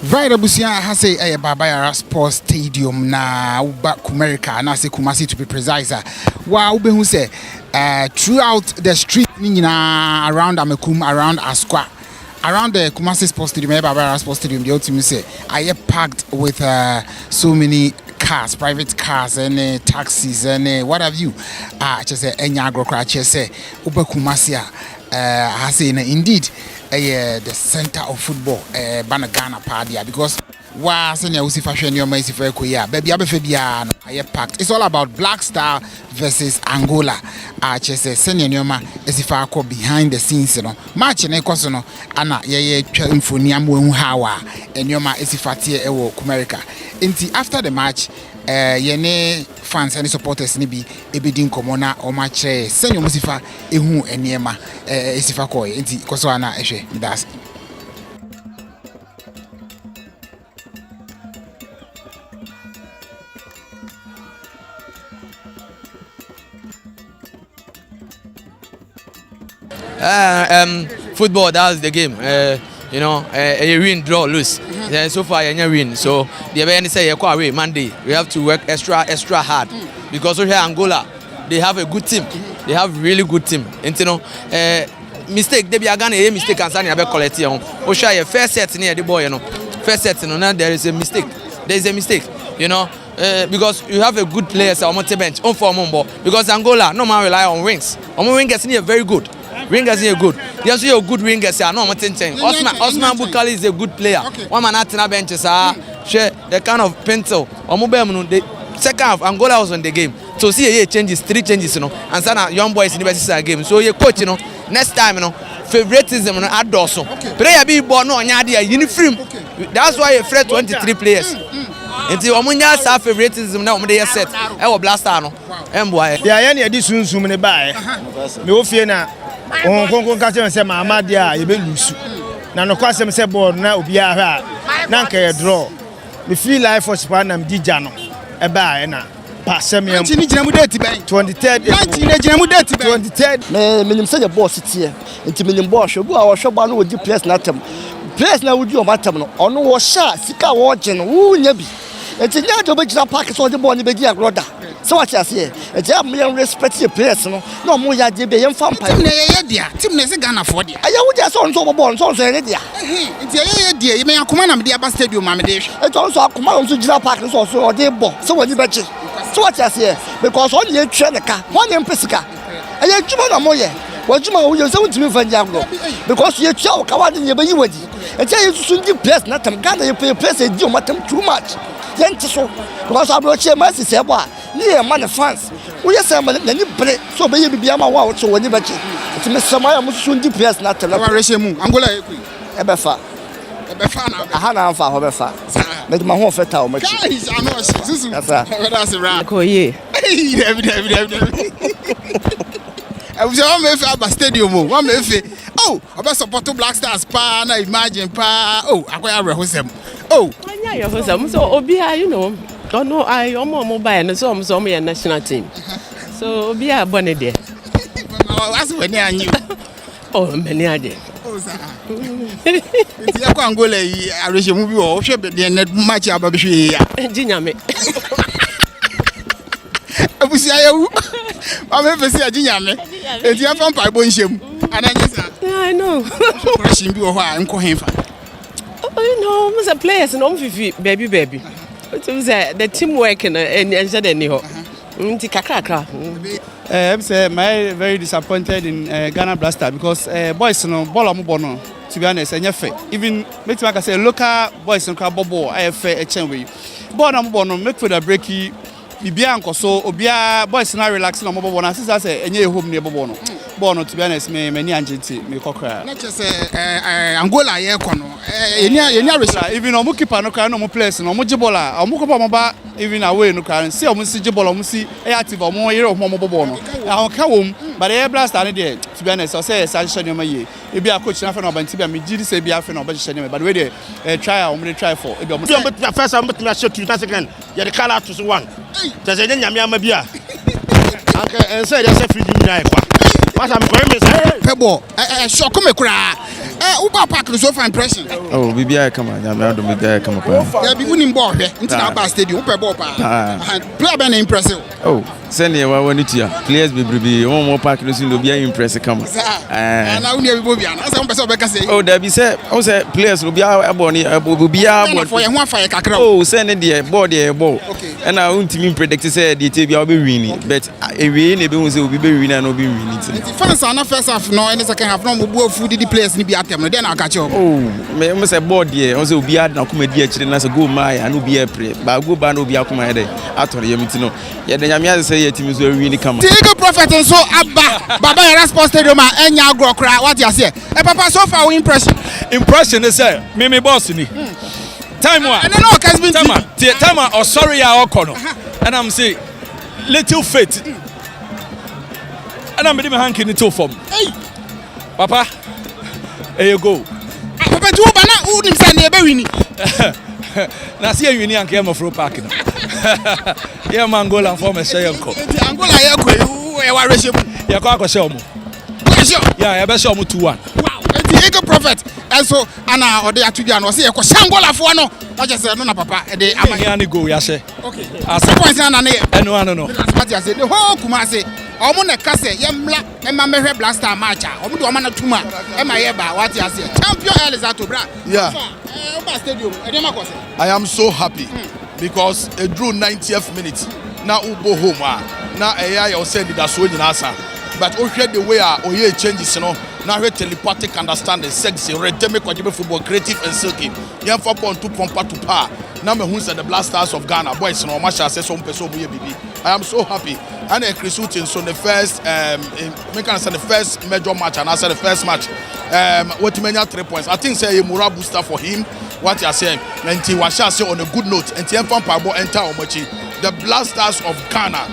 Right, Abusia has a Baba Sports Stadium na Uba Kumerica na se Kumasi to be precise. Wa ube who say throughout the street around Amekum, around Asqua, around the Kumasi Sports Stadium, Baba Sports Stadium, the ultimate say I packed with so many cars, private cars and taxis and what have you. Just say enya agro crash say Uba Kumasia has say indeed the center of football Ghana party because senior Usifa Shwenyo Messi Koya baby Abefebia I packed. It's all about Black Star versus Angola. Chese senior Nyoma Esifa behind the scenes match ne kosono ana ye mfoni amwe hawa Nyoma Esifatie ewo Kumerica. Inti after the match yene fans and supporters ni bi ebedin komona o match senior Musifa ehu eniema Esifa koy inti koso ana ehwe das. Football, that's the game. You know, you win, draw, lose. So far, you win. So the event say away Monday. We have to work extra hard because here Angola, they have a good team. They have really good team. And you know, mistake. They be a Ghana mistake and Sani abe collect here. Osha first set near the boy. You know, first set. You know, now there is a mistake. There is a mistake. You know. Because you have a good players on the bench, on for Mumbo. Because Angola, no man rely on wings. Wingers are very good. Wingers are good. They also have good wingers. No man Osman Bukali is a good player. One man at the benches share the kind of pencil. The second half, Angola was on the game. So see changes, 3 changes, you know. And some young boys in the game. So you coach, you know. Next time, you know, favoritism, you know, add also. Player be born no anyadi uniform. That's why you afraid 23 players. Enti omunya sa favoritism na omde set e wo blaster no emboa ya ya ne di sunsum ne bae me wo fie na konkon ka se mama dia ye be lusu na no kwasem se board na obi a ha na nka ye draw me feel life for span na mdija no e bae na pasem yam 23rd 23rd me nim se the boss tie enti me nim boss obu a wo hweba no odi place na tem place na wodi o matem no ono wo sha sika wo je no wo nya bi enti nya do be jira park so de ball ni be gi agroda so what you say enti am yan respect the place no no mo ya de be yan fa mpa team na ye dia team na se Ghana for dia aya wo dia so nso ball so ye dia enti ye dia me akoma na me dia ba stadium ma me de hwe enti so akoma nso jira park so de ball so woni be chi so what you say because on ye twa ne ka won ye mpesika aya djuma na mo ye wajuma wo ye so ntimi fa nja agro because ye twa ka wa de ye be yi wadi enti ye susu ndi place na tam Ghana ye place e di o matam too much so because I brought Messi say boy near man fans we just say na ni bre so be bibia ma wa so woni bachi it me samaya musu ndi press na tele wa reshe mu Angola e kui e be fa na aha na fa ho be fa me ma ho feta o machi guys I know susu that's right ko ye David I was on me fa stadium o wa me fe oh oba support Black Stars pa na imagine pa oh akwaya rehosem oh yeah, so Obia, you know, don't know I almost buy and some national team. So Obia Bonnet. That's when I knew. Oh, many are there. Oh, sir. It's Angola, I wish you movie or ship the net much about Jinyame. I will say, I'm ever say a Jinyame. It's your from Pibonshim. And I know. Rushing you or I'm calling for. You know, Mr. Players and baby. It was the teamwork and said anyhow. I'm very disappointed in Ghana Blaster because boys no ball bono to be honest even make like I say local boys no bobo I have a chain way ball bono make for the breaky bibia nkoso obia boys na relax no bobo na sister say enye home ne bobo no ball no to be honest me ni anjenti me kokra na che say Angola ye kono enya even omo keeper no kan no mo place no mo jibola omo kopa mo ba even away no kan see omo si jibola omo si e active omo yere omo bobo no ahon ka wom but e blaster ne there to be honest say suggestion no maye e bia coach na fa no banti bia me gidi say bia fa no ba suggestion but we dey try omo try for e omo first am bet na shot 2 second ya the call out to one just say nyame ama bia okay say dey say free dim na kwa what am going to say pebo shock me kura Uba Park so far impression. Oh, BBI come on. I'm out of BBI come up. There be winning ball here. Into the stadium. Upa ball pa. Player been impressive. Oh, send you one it here. Players be one more park no sin be impressive come. And now we be Bobia. As some person say. Oh, there be say players will be aboni for your one fire kakra. Oh, send it there ball there ball. Okay. And I won't even predict say the TV will be winning, but we ne be will be winning and no be winning. The fans are not first half no, and the second half no mo food the players ni be atem. Then I catch up. Oh, me say board there. Also be ad na come dey akire na say go my and no be pre. Ba go ba no be akoma dey. Atori yemiti no. Ye de nyame say ye team so win come. Take prophet and so abba. Baba Yara Sports Stadium enya agro kra. What you say? Papa so far impression. Impression is say me boss ni. Time one. And no has been time oh sorry ya okono. And I'm say little faith. And I'm be me hanky ni to form. Hey. Papa. Here you go. Papa tu ba na u nim say na be wini. Na see you ni anke mo fro park na. Yeah Angola form share yanko. Angola ya ko e wa reshebu. Ya ko akose omo. Yeah, ya be show omo 2-1. Wow. Eti prophet. And so ana ode atudi na say e ko Angola fo no. What you say no na papa e dey amanya ni go ya she. Okay. As point na na eno no. What you say the whole Kumasi omo na kase yemla ema mehwe blaster match omo do omo na tuma ema ye ba what you say champion Elizato bra. Yeah. Stadium I am so happy because it drew 90th minute. Now ubo home now AI or said that so in answer. But the way oye changes now we telepathic understanding sexy redemic football creative and silky. Yam 4.2 pompa to par. Now me who said the Blasters of Ghana boys no match say some person BB. I am so happy. And a recruiting so the first the first major match and I said the first match what many 3 points. I think say a morale booster for him. What you are saying, and he was say on a good note, and Tienfan Pabo enter Omochi, the Blasters of Ghana.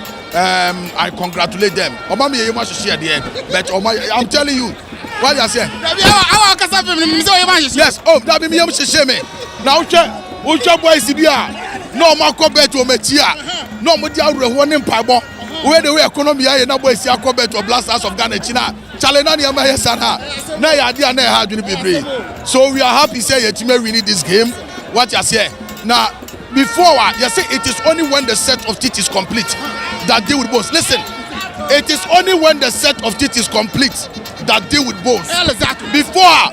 I congratulate them. Obama, you must share the end, but I'm telling you, what you are saying. Yes, oh, that be me, I'm shame. Now, Ucha boys, no more compared to Ometia, no more one in Pabo. Where the way economy are now boys are compared to Blasters of Ghana, China. So we are happy say your team winning this game. What you say now? Before you say it is only when the set of teeth is complete that deal with both. Listen, it is only when the set of teeth is complete that deal with both. Before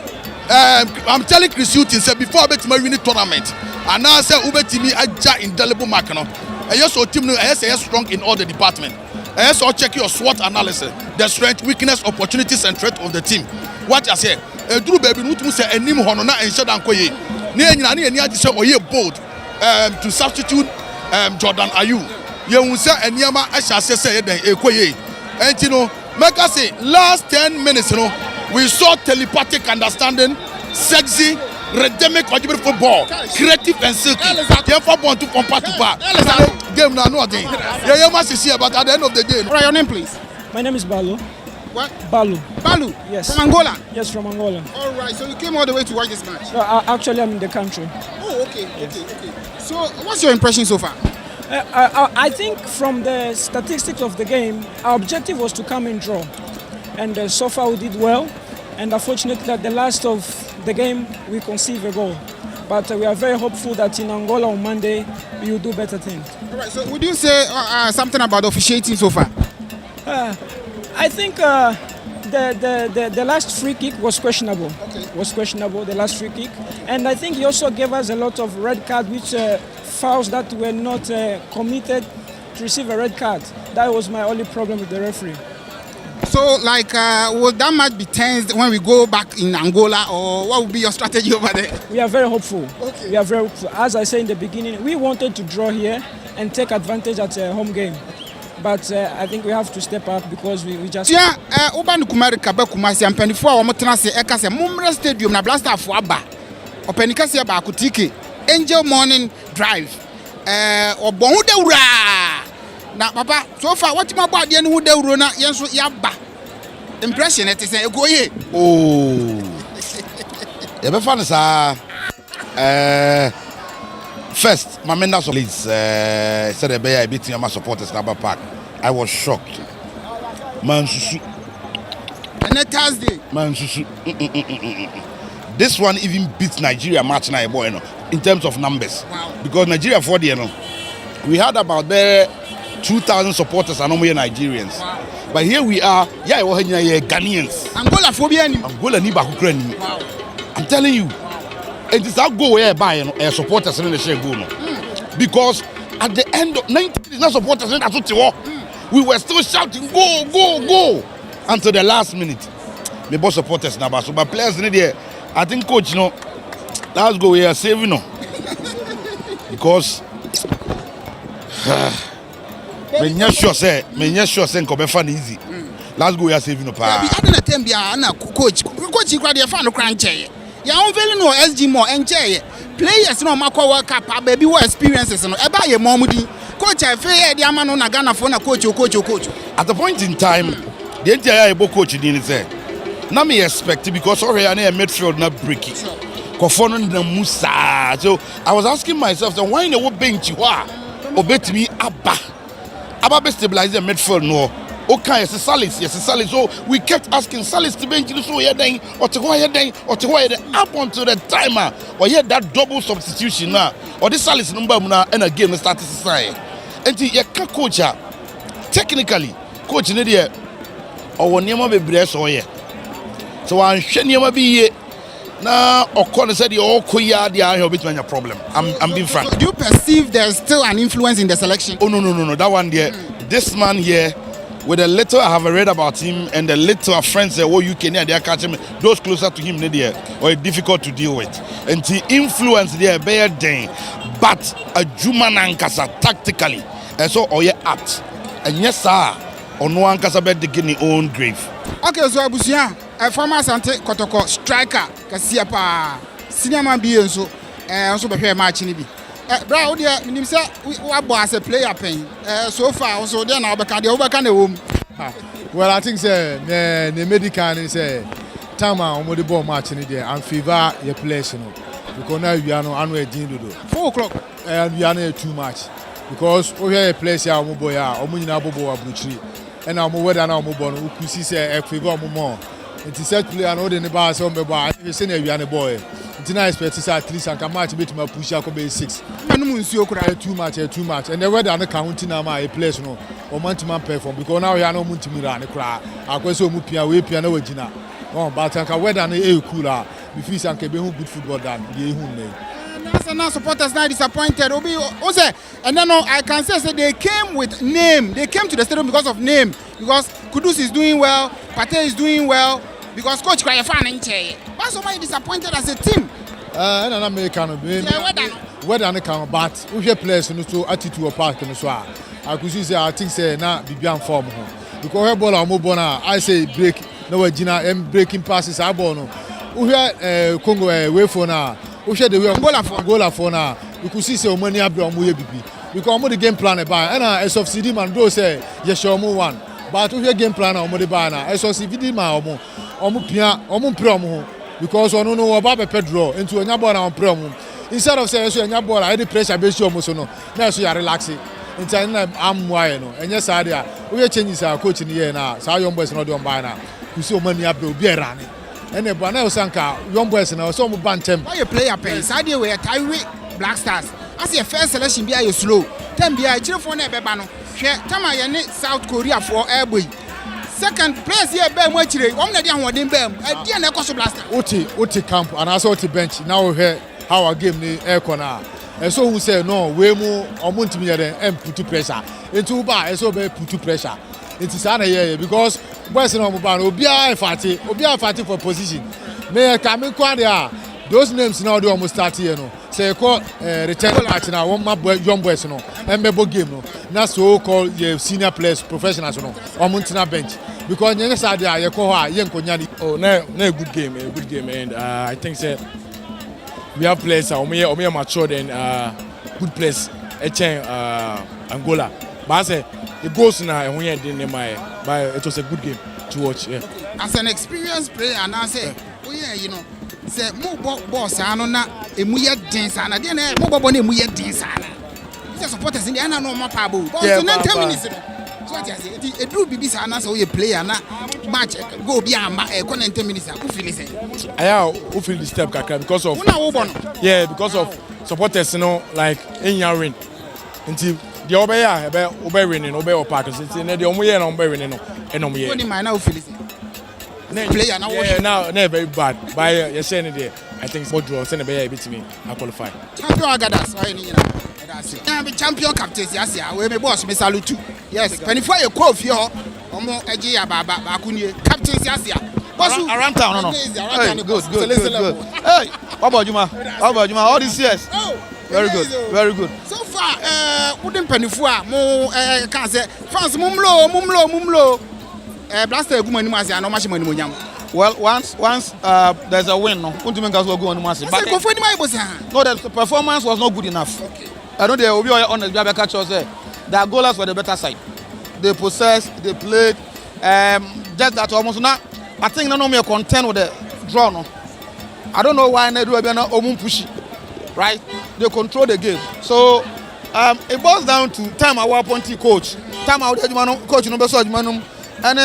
I'm telling Chris Hutton say before I bet my winning tournament and now say Ube Timi Aja indelible mark no. And yes, our team is strong in all the departments. So check your SWOT analysis, the strength, weakness, opportunities, and threat of the team. What I say, Drew baby, no to say any honor and shut down Koye. Near say Oye bold to substitute Jordan Ayew. You will say and Yama I shall say Koye. And you know, make us say last 10 minutes, you know, we saw telepathic understanding, sexy, redemic football, creative and silky. Therefore, born to pompa to bar. Game now, no thing. Yeah, you must see, but at the end of the day. What your name, please? My name is Balu. What? Balu. Balu? Yes. From Angola? Yes, from Angola. All right, so you came all the way to watch this match? No, actually, I'm in the country. Oh, okay, yes. Okay. So, what's your impression so far? I think from the statistics of the game, our objective was to come and draw. And so far, we did well. And unfortunately, at the last of the game, we conceded a goal. But we are very hopeful that in Angola on Monday, we will do better things. All right, so would you say something about officiating so far? I think the last free kick was questionable. Okay. Was questionable, the last free kick. And I think he also gave us a lot of red cards, which fouls that were not committed to receive a red card. That was my only problem with the referee. So, like, will that match be tense when we go back in Angola, or what will be your strategy over there? We are very hopeful. Okay. We are very hopeful. As I said in the beginning, we wanted to draw here and take advantage at a home game. But I think we have to step up because we just... Yeah, Oban Kumarika Bakumasi and Penny for Motanasi Ekase Mumra Stadium na Blaster for Abba or Penicasi Bakutiki Angel Morning Drive or Bondeura. Now, Papa, so far, what you about the end who they run out Yansu Yaba? Impression it is a go ye. Oh, yeah, but fun, sir. First, my members of Leeds said a bear beating my supporters number park. I was shocked. Man, and a Thursday. Man, this one even beats Nigeria match now, boy, you know, in terms of numbers. Wow. Because Nigeria for the, you know, we had about there 2,000 supporters and only Nigerians. Wow. But here we are, yeah, we're Ghanaians. Angola phobia ni. Angola ni ba Ukraine. Wow. I'm telling you, it is our go where by supporters in the share go no. Because at the end of 90 not supporters in that we were still shouting go go go until the last minute. The boss supporters now, but players in there, I think coach, you know, let's go here saving no. Because me not sure say come fan easy. Let's go here saving no pa. Be other than bia na coach crowd dey fan no cranche. Ya on veli no SG more enche. Players no makwa World Cup baby what experiences no. Eba ye momudi. Coach I fair dey ama no na Ghana for na coach. At the point in time, the entire coach didn't say. Now me expect because already I need a midfield not breaking. Kofono na Musa. So I was asking myself, so why no bench you are? Obet me Abba stabilize the midfield no. Okay, yes, Salis. So we kept asking Salis to bench so here then or to go here then or to go here up until the timer or here that double substitution now or this Salis number now and a game started to say. And you can coach technically coach in there or near be bless or here. So I'm sure be now O'Connor said you all queer the eye of a problem. I'm being frank. Do you perceive there's still an influence in the selection? Oh no. That one there. This man here, with the little I have read about him and the little friends that you can they are catching those closer to him there or difficult to deal with. And the influence there bear day. But a Jumanankasa tactically and so or you act. And yes sir, on one kasa bed digging own grave. Okay, so Abusia, a former Sante Kotoko striker, Kasiapa, cinema be so, also prepare match in bro, dear, you say what was a player paying so far, also then I'll back the home. Well, I think the medical is a time on the ball match in there and fever your place, you know, because now we are no annual dinner 4 o'clock and we are not too much because we have a place here, Moboya, or Munabo Abuchi. And I'm aware that I'm born who see a favor more. It is said play and all the bars on the bar. If you say you are a boy, it's not expect to say at least I can match bit my push up 6. Too much. And the weather and the counting a place no or man perform because now you are no muntimira and cry. I go so mupia we piano Gina. Oh, but I can weather and a cooler. If you say good football than the Now supporters now disappointed. And then I can say they came with name. They came to the stadium because of name. Because Kudus is doing well, Pate is doing well, because Coach Kwayafan ain't here. Why so many disappointed as a team? And I'm American. Whether I can, but we have players in the attitude of park and so on. I could say I think say now Bibian form because her ball Mobona I say break no Gina and breaking passes I born. We have Congo way for now. We share the way Angola for now. We could see so many Abraham BB. We come with the game plan about and as of CD man do say yes show one. But we have game plan on the banner. As of CD man promo because I don't know about Pedro into a number on promo. Instead of saying so a ball, I had the pressure based on Mosono. Now so you are relaxing. In time I'm wine and yes idea. We are changing our coach in the year now. So young boys not doing by now. We so many Abro be running. And the Banao Sanka, young boys now, some bantam. Why you play a pen? Side way, Tyree Black Stars. As your first selection be a slow. 10 be a chill for Nebano. Tama Yanni South Korea for Airway. Second place here, Ben Wachire, one of them were in Bem, a dear Necoso Blaster. Oti camp and I saw the bench. Now we hear how our game the air corner. And so who say no, way more or Montimia and put pressure. Into bar, and so put pressure. It is an area because boys in Omobano, Obia fighting for position. May I come in Quadia? Those names now do almost start here. No, say call return match now. One my young boys no, and Mebo game no. Now so called senior players, professionals no, or Montina bench. Because you know there you call her young Konyani. Oh, no good game, and I think that we have players who are mature and good players. Angola, but I say the goals now and we didn't but it was a good game to watch. Yeah. As an experienced player, and I say, oh yeah, you know, say more boss, I know na emuya dance, and then more bonne emuya dance. The supporters in the end no more pabo. But 10 minutes. So what you say? It do be this and so you player na match go be am 90 minutes. Who feel it? Who feel the step kakra because of because of supporters, you know, like in your win. Until the obey winning, obey or parkers. It's in the only and obey winning. And on me. Only my now feel it. Player now very bad. By you're saying it there. I think it's more draw. Send a baby to me. I qualify. Champion Agadas. I be champion captain. Yes, we be boss. Me salute you. Yes. Before you call for your JOBA ABA Bakunye captain. Yes, around town, no. Hey, good. Hey, what about you, ma? All these years. Oh, very good. So far, wouldn't penifua more can't say France mumlo. Blaster good money, no much money. Well, once there's a win, no. But no, the performance was not good enough. Okay. I know they will be on the Joba catch us there. The Angolas were the better side. They possessed, they played. Just that almost now. I think no me content with the draw. No, I don't know why they do a pushy, right? They control the game. So it boils down to time our appointee coach, time our coach no beso adwuma and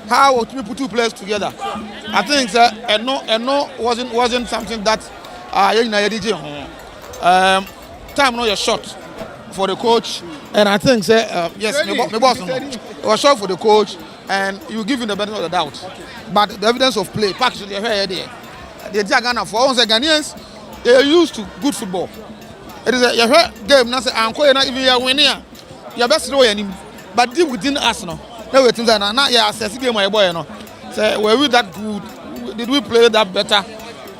how we put two players together. I think that no wasn't something that time no your shot for the coach, and I think that yes, my boss no. It was shot for the coach, and you give him the benefit of the doubt. Okay. But the evidence of play, package the hair there. The Ghana for us Ghanaians, they are used to good football. It is a game. Now say I'm not even a winner. Your best row him, but deep within us no. Now we think that now assess game my boy no. Say were we that good? Did we play that better?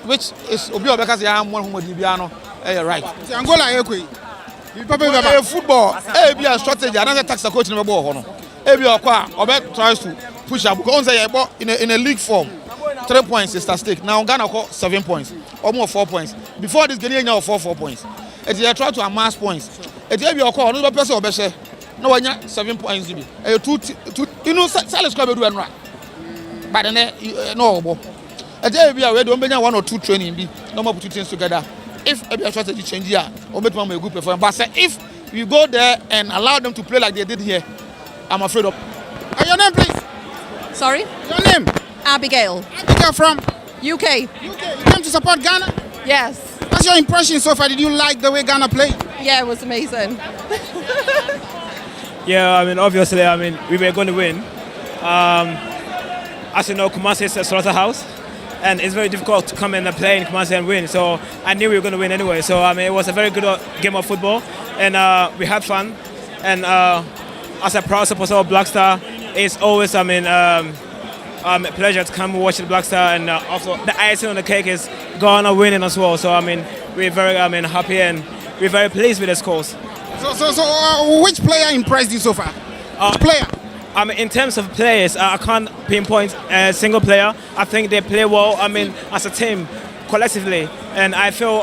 Which is Obi because I am one who be right. Angola football. Be a strategy. Another tax coach in the ball. Ebi Oba tries to push up because in a league form 3 points is at stake. Now Ghana got 7 points, almost 4 points. Before this Ghanaian now 4 points. It they try to amass points. It ebi another person obese. No one 7 points be. Two you know Salis club do enra. But then no obo. It ebi we do 1 or 2 training be. No more put things together. If ebi strategy change here, or make one good performance. But say if we go there and allow them to play like they did here, I'm afraid of. Your name, please. Sorry? Your name? Abigail. Abigail from? UK. You came to support Ghana? Yes. What's your impression so far? Did you like the way Ghana played? Yeah, it was amazing. Yeah, I mean, obviously, we were going to win. As you know, Kumasi is a slaughterhouse, and it's very difficult to come in and play in Kumasi and win. So I knew we were going to win anyway. So it was a very good game of football, and we had fun. And as a proud supporter of Black Star, it's always a pleasure to come watch the Black Star, and also the icing on the cake is Ghana winning as well. So we're very happy, and we're very pleased with the scores. So which player impressed you so far? Which player? In terms of players, I can't pinpoint a single player. I think they play well. As a team, collectively, and I feel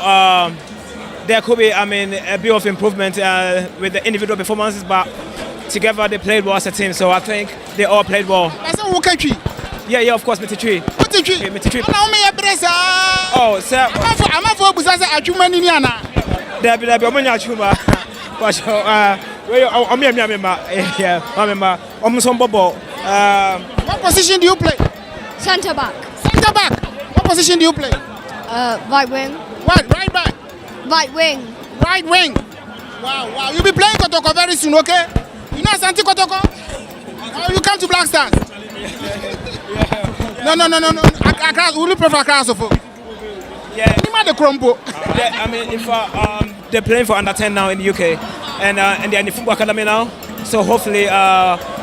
there could be a bit of improvement with the individual performances, but together they played well as a team. So I think they all played well. Yeah, of course, Mititri. Oh, sir. I'm for Buzaza Achumaniana. There be Achuma. What position do you play? Centre back. Centre back. What position do you play? Right wing. What? Right back. Right wing. Right wing. Wow. You'll be playing Kotoko very soon, okay? You know Santi Kotoko? Or you come to Black Stars? No. Accra, will you prefer Accra or Sofo? Yeah. The Crombo. Yeah, they're playing for under 10 now in the UK, and they're in the football academy now. So hopefully,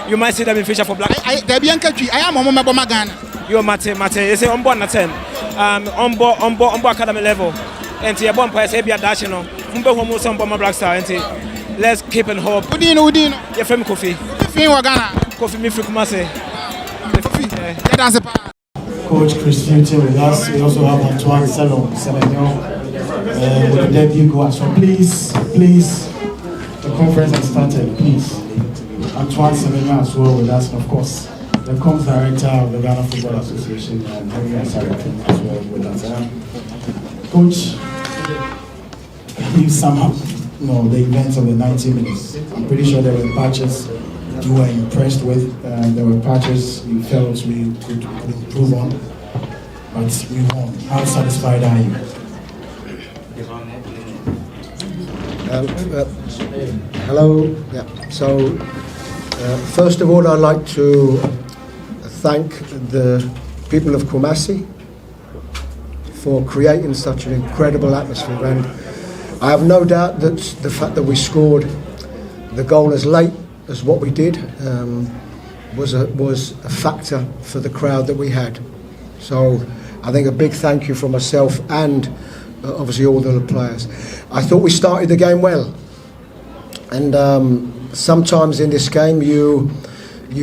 you might see them in future for Black. They're being country. I am a Mama Ghana. You're Mate. You say on board under 10, on board academy level, and you're born by Sabia Dashino. Black Star, and let's keep and hope. Udino. You're from Kofi. Kofi me from Kumasi. Coach Chris Future with us. We also have Antoine Selenio with the debut goal. So please, the conference has started. Please, Antoine Selenio as well with us, and of course, the comms director of the Ghana Football Association and Henry Asarati as well with us. Coach, can you sum up, the events of the 90 minutes? I'm pretty sure there were patches you were impressed with. There were patches you felt we could improve on, but we won. How satisfied are you? Hello. Yeah. So, first of all, I'd like to thank the people of Kumasi for creating such an incredible atmosphere, and I have no doubt that the fact that we scored the goal as late as what we did was a factor for the crowd that we had. So I think a big thank you from myself and obviously all the players. I thought we started the game well, and sometimes in this game you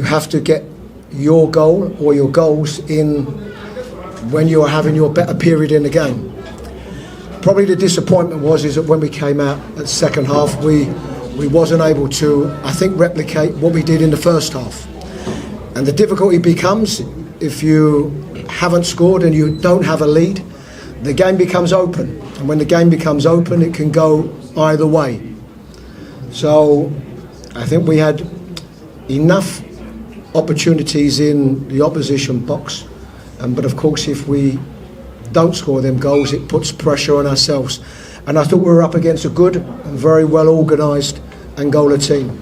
have to get your goal or your goals in when you are having your better period in the game. Probably the disappointment is that when we came out at second half, we wasn't able to, I think, replicate what we did in the first half. And the difficulty becomes if you haven't scored and you don't have a lead, the game becomes open. And when the game becomes open, it can go either way. So I think we had enough opportunities in the opposition box. But of course, if we don't score them goals, it puts pressure on ourselves. And I thought we were up against a good and very well organised Angola team.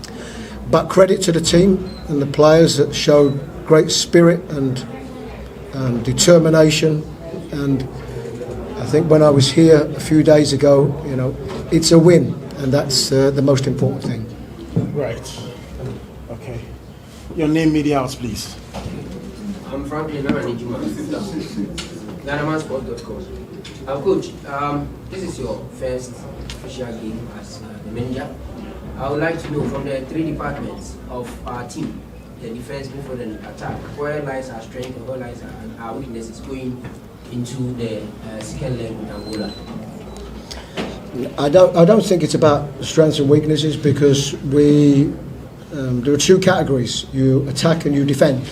But credit to the team and the players that showed great spirit and determination. And I think when I was here a few days ago, it's a win, and that's the most important thing. Right. Okay. Your name, media house, please. I'm Franklin Naranijuma, GhanamanSport.com. Coach, this is your first official game as the manager. I would like to know from the three departments of our team, the defense, midfield, and attack, where lies our strength and where lies our weaknesses going into the second leg with Angola. I don't think it's about strengths and weaknesses, because there are two categories: you attack and you defend.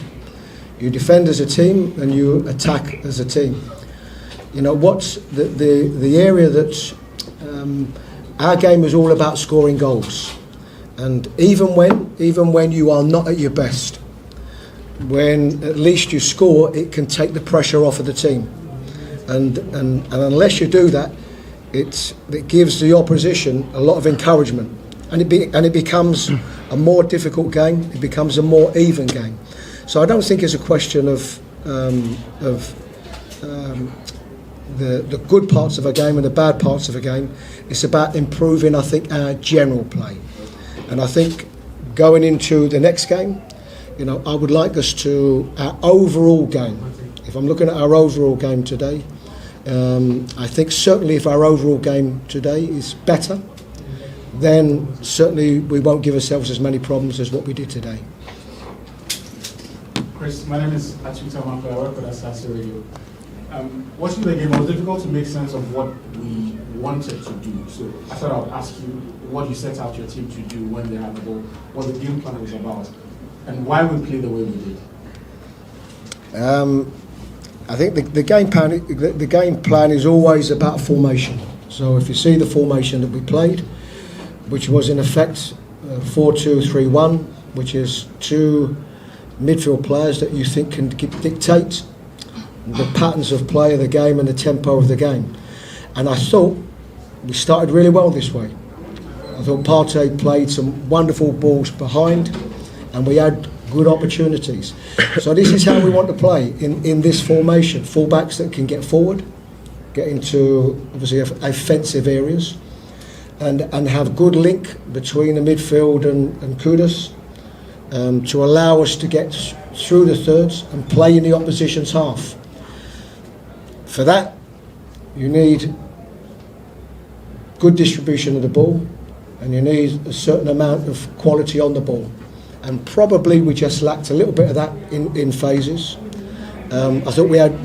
You defend as a team and you attack as a team. What's the area that our game is all about scoring goals, and even when you are not at your best, when at least you score, it can take the pressure off of the team, and unless you do that, it gives the opposition a lot of encouragement, and it becomes a more difficult game. It becomes a more even game. So I don't think it's a question of the good parts of a game and the bad parts of a game. It's about improving, I think, our general play. And I think going into the next game, I would like us to, our overall game, if I'm looking at our overall game today, I think certainly if our overall game today is better, then certainly we won't give ourselves as many problems as what we did today. Chris, my name is Achuta Manko. I work with Asasi Radio. Watching the game, it was difficult to make sense of what we wanted to do. So I thought I would ask you what you set out your team to do when they had the ball, what the game plan was about, and why we played the way we did. I think the game plan is always about formation. So if you see the formation that we played, which was in effect 4-2-3-1, which is two midfield players that you think can dictate the patterns of play of the game and the tempo of the game. And I thought we started really well this way. I thought Partey played some wonderful balls behind, and we had good opportunities. So this is how we want to play in this formation. Fullbacks that can get forward, get into obviously offensive areas, and have good link between the midfield and Kudus, to allow us to get through the thirds and play in the opposition's half. For that, you need good distribution of the ball, and you need a certain amount of quality on the ball. And probably we just lacked a little bit of that in phases. I thought we had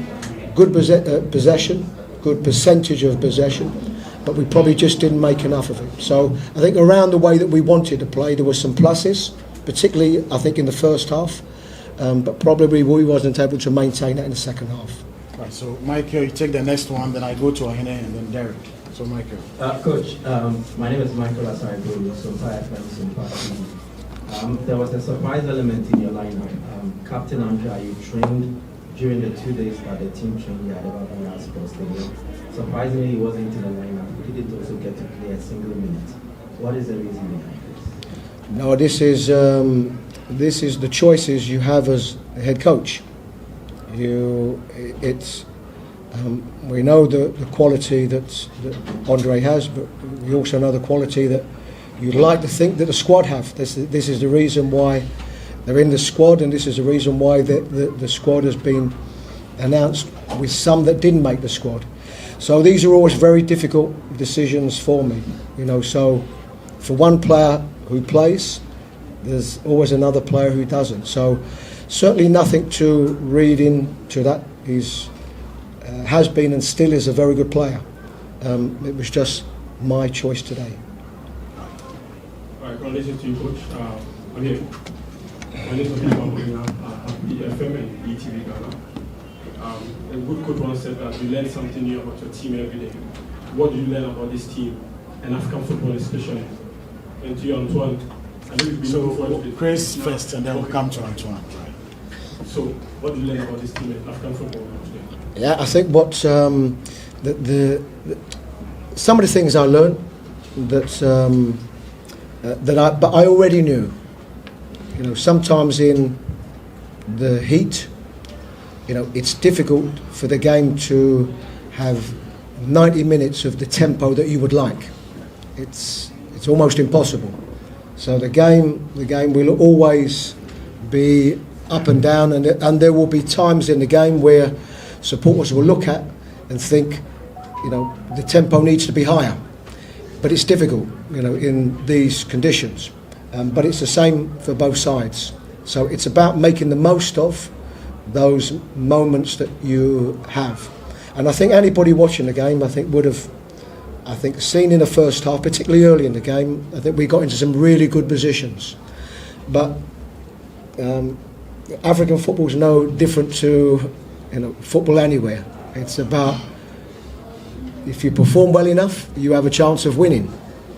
good possession, good percentage of possession, but we probably just didn't make enough of it. So I think around the way that we wanted to play, there were some pluses, particularly I think in the first half, but probably we wasn't able to maintain that in the second half. Right, so Michael, you take the next one, then I go to Ahene and then Derek. So Michael. Coach, my name is Michael Asaigo, so far from Party. There was a surprise element in your lineup. Captain Andrea, you trained during the 2 days that the team trained here at Abeikusantana Sports Stadium. Surprisingly, he wasn't in the lineup. He didn't also get to play a single minute. What is the reason behind this? No, this is the choices you have as a head coach. We know the quality that Andre has, but we also know the quality that you'd like to think that the squad have. This is the reason why they're in the squad, and this is the reason why the squad has been announced with some that didn't make the squad. So these are always very difficult decisions for me. So for one player who plays, there's always another player who doesn't. So certainly nothing to read into that. He's has been and still is a very good player. It was just my choice today. All right, congratulations to you, Coach. I'm here. My name is Abeikusantana at BFM and ETV Ghana. A good coach once said that you learn something new about your team every day. What do you learn about this team and African football especially? And to you, Antoine, I know you've been so Chris first, and then we'll come to Antoine. So, what do you learn about this team and African football today? Yeah, I think what some of the things I learned that I already knew. Sometimes in the heat, it's difficult for the game to have 90 minutes of the tempo that you would like. It's almost impossible. So the game will always be up and down, and there will be times in the game where supporters will look at and think, the tempo needs to be higher. But it's difficult, in these conditions. But it's the same for both sides. So it's about making the most of those moments that you have. And I think anybody watching the game, would have, seen in the first half, particularly early in the game, I think we got into some really good positions. But African football is no different to football anywhere. It's about, if you perform well enough, you have a chance of winning.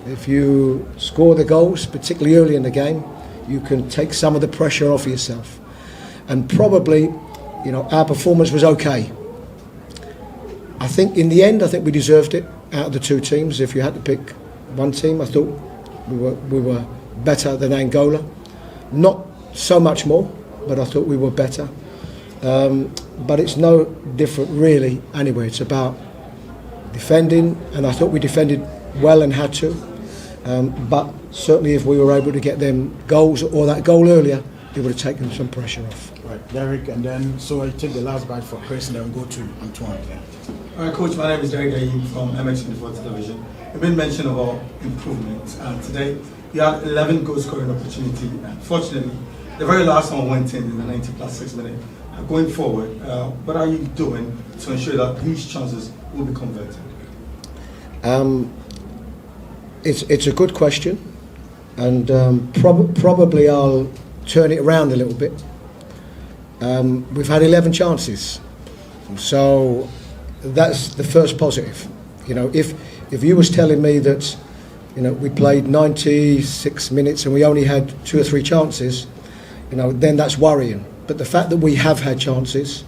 If you score the goals, particularly early in the game, you can take some of the pressure off yourself. And probably, our performance was okay. I think in the end, we deserved it out of the two teams. If you had to pick one team, I thought we were better than Angola. Not so much more, but I thought we were better. But it's no different really anyway. It's about defending, and I thought we defended well and had to. But certainly if we were able to get them goals or that goal earlier, it would have taken some pressure off. Right, Derek, and then so I take the last bite for Chris, and then we'll go to Antoine. Yeah. All right, Coach, my name is Derek Ayib from MX24 Television. You've been mentioned about improvement. Today, you had 11 goal scoring opportunity. Fortunately, the very last one went in the 90+6 minute. Going forward, what are you doing to ensure that these chances will be converted? It's a good question, and probably I'll turn it around a little bit. We've had 11 chances, so that's the first positive. If you was telling me that we played 96 minutes and we only had 2 or 3 chances, then that's worrying. But the fact that we have had chances,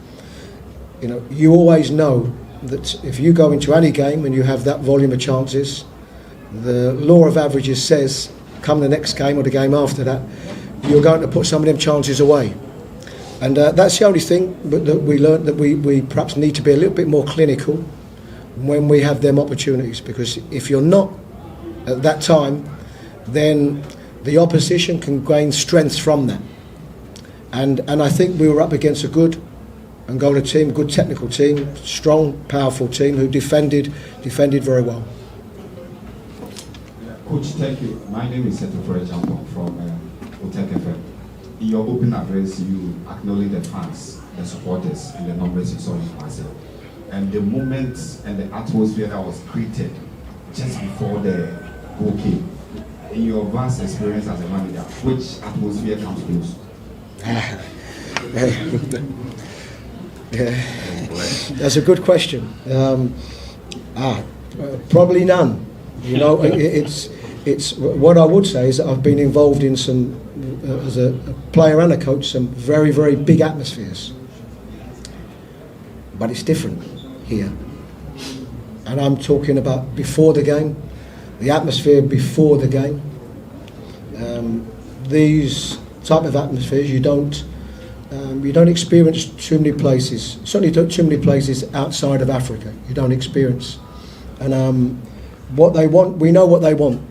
you always know that if you go into any game and you have that volume of chances, the law of averages says, come the next game or the game after that, you're going to put some of them chances away. And that's the only thing that we learned, that we perhaps need to be a little bit more clinical when we have them opportunities, because if you're not at that time, then the opposition can gain strength from that. And I think we were up against a good Angola team, good technical team, strong, powerful team who defended very well. Coach, thank you. My name is Seto Jampong from Otek FM. In your opening address, you acknowledge the fans, the supporters, and the numbers you saw in Brazil. And the moments and the atmosphere that was created just before the goal came. In your vast experience as a manager, which atmosphere comes close? That's a good question. Probably none. it's what I would say is that I've been involved in some, as a player and a coach, some very, very big atmospheres. But it's different here. And I'm talking about before the game, the atmosphere before the game. These type of atmospheres you don't experience too many places. Certainly not too many places outside of Africa. You don't experience. And what they want, we know what they want.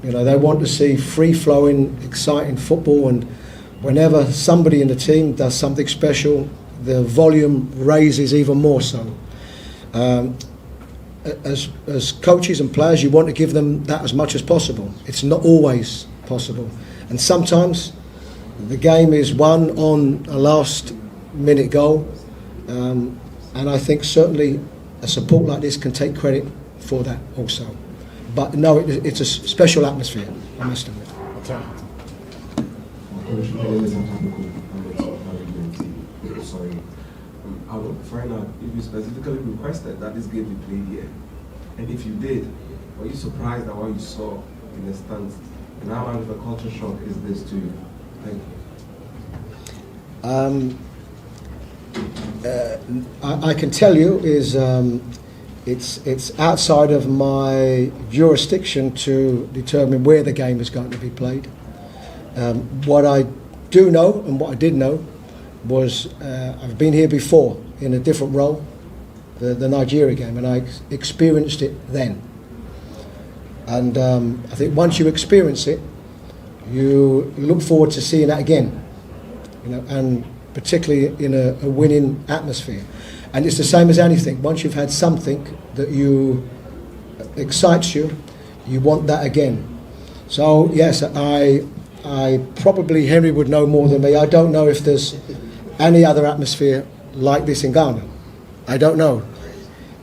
You know, they want to see free-flowing, exciting football, and whenever somebody in the team does something special, the volume raises even more so. As coaches and players, you want to give them that as much as possible. It's not always possible. And sometimes the game is won on a last-minute goal. And I think certainly a support like this can take credit for that also. But no, it's a special atmosphere, I must admit. Sorry. I want to find out if you specifically requested that this game be played here. And if you did, were you surprised at what you saw in the stands? And how much of a culture shock is this to you? Thank you. I can tell you is it's outside of my jurisdiction to determine where the game is going to be played. What I do know and what I did know was I've been here before in a different role, the Nigeria game, and I experienced it then. And I think once you experience it, you look forward to seeing that again, you know, and particularly in a winning atmosphere. And it's the same as anything. Once you've had something that excites you, you want that again. So yes, I probably, Henry would know more than me. I don't know if there's any other atmosphere like this in Ghana. I don't know.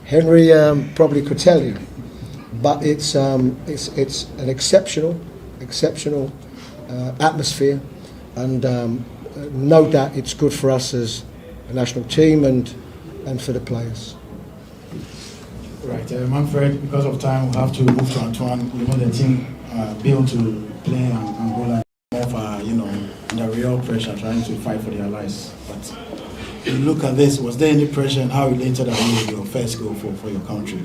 Henry probably could tell you, but it's an exceptional atmosphere, and no doubt it's good for us as a national team and for the players. Right, Manfred, because of time, we'll have to move to Antoine. You know, the team built to play Angola under real pressure, trying to fight for their lives. But you look at this, was there any pressure, and how related are you with your first goal for your country?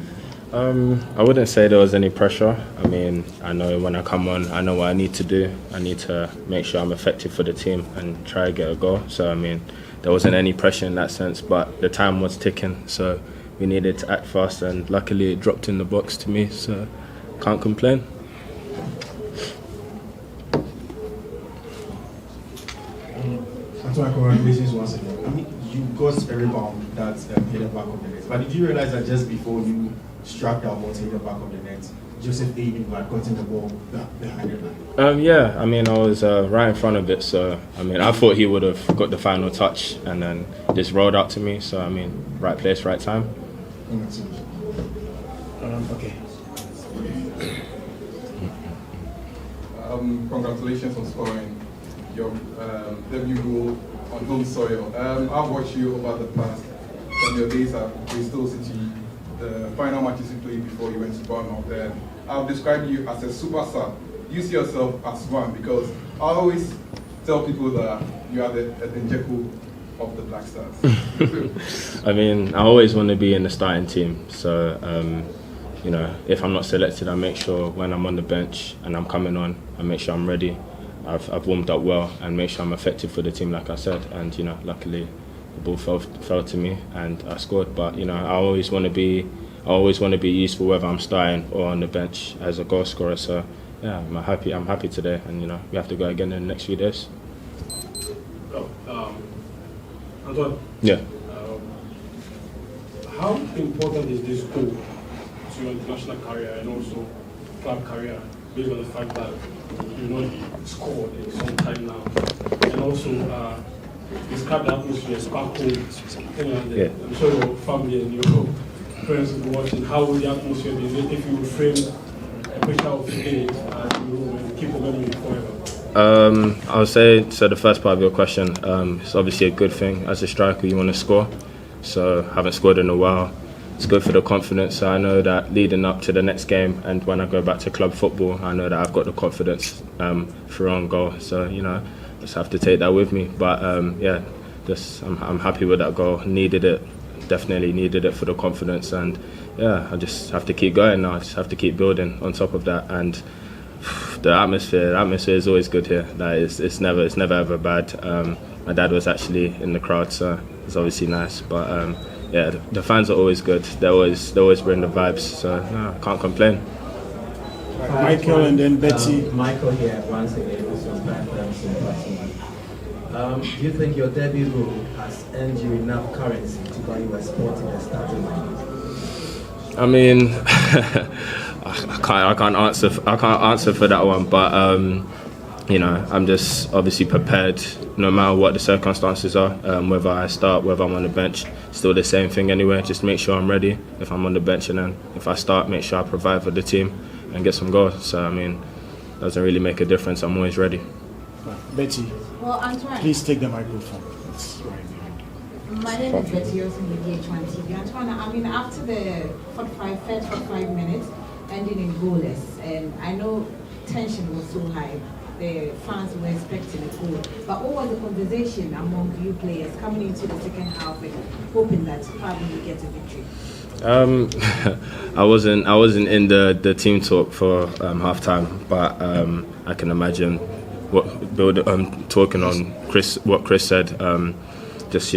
I wouldn't say there was any pressure. I mean, I know when I come on, I know what I need to do. I need to make sure I'm effective for the team and try to get a goal. So, I mean, there wasn't any pressure in that sense, but the time was ticking, so we needed to act fast, and luckily it dropped in the box to me, so can't complain. Antoine, congratulations once again. I mean, you got a rebound that hit the back of the net, but did you realize that just before you struck that ball to hit the back of the net, Joseph Aiden had gotten the ball behind the line? Yeah, I mean, I was right in front of it, so I mean, I thought he would have got the final touch and then just rolled out to me. So I mean, right place, right time. Okay. Congratulations on scoring your debut goal on home soil. I've watched you over the past from your days at Bristol City, the final matches you played before you went to Bournemouth. Then I've described you as a super sub. You see yourself as one, because I always tell people that you are the Njeku of the Black Stars. I mean, I always want to be in the starting team. So, you know, if I'm not selected, I make sure when I'm on the bench and I'm coming on, I make sure I'm ready. I've warmed up well and make sure I'm effective for the team, like I said. And you know, luckily, the ball fell to me and I scored. But you know, I always want to be useful whether I'm starting or on the bench as a goal scorer. So yeah, I'm happy today, and you know, we have to go again in the next few days. Antoine. Yeah. How important is this goal to your international career and also club career, based on the fact that you not scored in some time now, and also describe the atmosphere as quite cold. Yeah. I'm sure your family and your friends will be watching. How would the atmosphere be if you would frame a picture of the day in your room and keep the memory forever? I would say, so the first part of your question, it's obviously a good thing. As a striker, you want to score. So I haven't scored in a while. it's good for the confidence. So I know that leading up to the next game and when I go back to club football, I know that I've got the confidence for on goal. So just have to take that with me. But I'm happy with that goal. Needed it, definitely needed it for the confidence. And I just have to keep going now. I just have to keep building on top of that. And the atmosphere is always good here. Like it's never ever bad. My dad was actually in the crowd, so it's obviously nice. But the fans are always good. They always bring the vibes. So I can't complain. Michael and then Betty. Michael here once again with some background. Do you think your debut goal has earned you enough currency to buy you a spot in the starting lineup? I mean, I can't answer for that one, but I'm just obviously prepared no matter what the circumstances are. Whether I start, whether I'm on the bench, still the same thing anyway. Just make sure I'm ready if I'm on the bench, and then if I start, make sure I provide for the team and get some goals. So I mean, doesn't really make a difference. I'm always ready. Betty, well, Antoine, please take the microphone. It's right behind. My name is Betty, also from the DH1 TV. Antoine, I mean, after the first 45 minutes ending in goalless, and I know tension was so high, the fans were expecting a goal. But what was the conversation among you players coming into the second half and hoping that probably you get a victory? I wasn't in the team talk for half time, but I can imagine talking on what Chris said. Just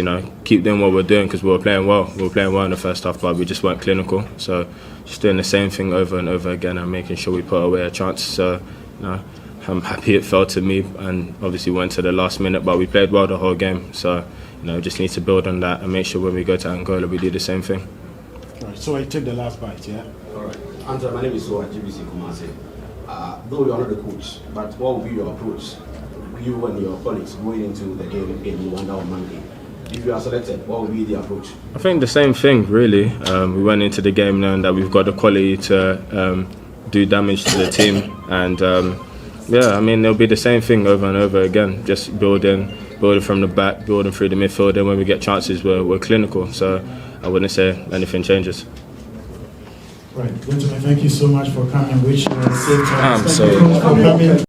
keep doing what we're doing because we were playing well. We were playing well in the first half, but we just weren't clinical. So just doing the same thing over and over again and making sure we put away a chance. So I'm happy it fell to me and obviously went to the last minute, but we played well the whole game. So just need to build on that and make sure when we go to Angola we do the same thing. All right, so I take the last bite, yeah? All right. Antoine, my name is Soa GBC Kumasi. Though you are not the coach, but what will be your approach, you and your colleagues going into the game in Rwanda on Monday? If you are selected, what will be the approach? I think the same thing, really. We went into the game knowing that we've got the quality to do damage to the team. And I mean, it'll be the same thing over and over again, just building from the back, building through the midfield, and when we get chances, we're clinical. So I wouldn't say anything changes. Right, gentlemen, thank you so much for coming. Wish you a safe time. I'm sorry.